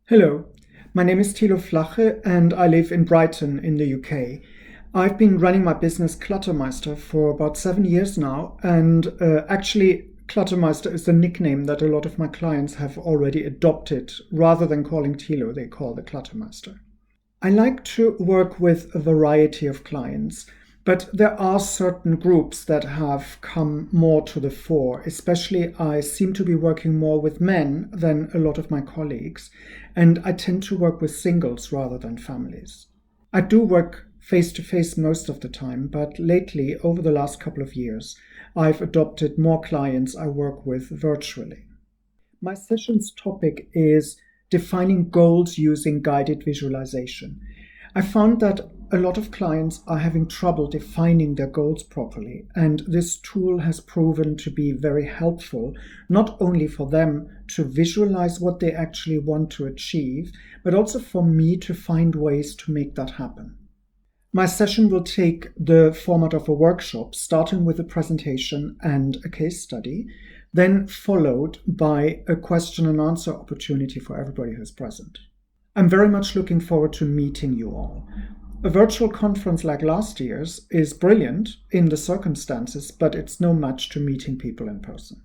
Hello, my name is Tilo Flache and I live in Brighton in the UK. I've been running my business Cluttermeister for about 7 years now, and actually, Cluttermeister is the nickname that a lot of my clients have already adopted. Rather than calling Tilo, they call the Cluttermeister. I like to work with a variety of clients, but there are certain groups that have come more to the fore. Especially, I seem to be working more with men than a lot of my colleagues, and I tend to work with singles rather than families. I do work face to face most of the time, but lately, over the last couple of years, I've adopted more clients I work with virtually. My session's topic is defining goals using guided visualization. I found that a lot of clients are having trouble defining their goals properly, and this tool has proven to be very helpful, not only for them to visualize what they actually want to achieve, but also for me to find ways to make that happen. My session will take the format of a workshop, starting with a presentation and a case study, then followed by a question and answer opportunity for everybody who's present. I'm very much looking forward to meeting you all. A virtual conference like last year's is brilliant in the circumstances, but it's no match to meeting people in person.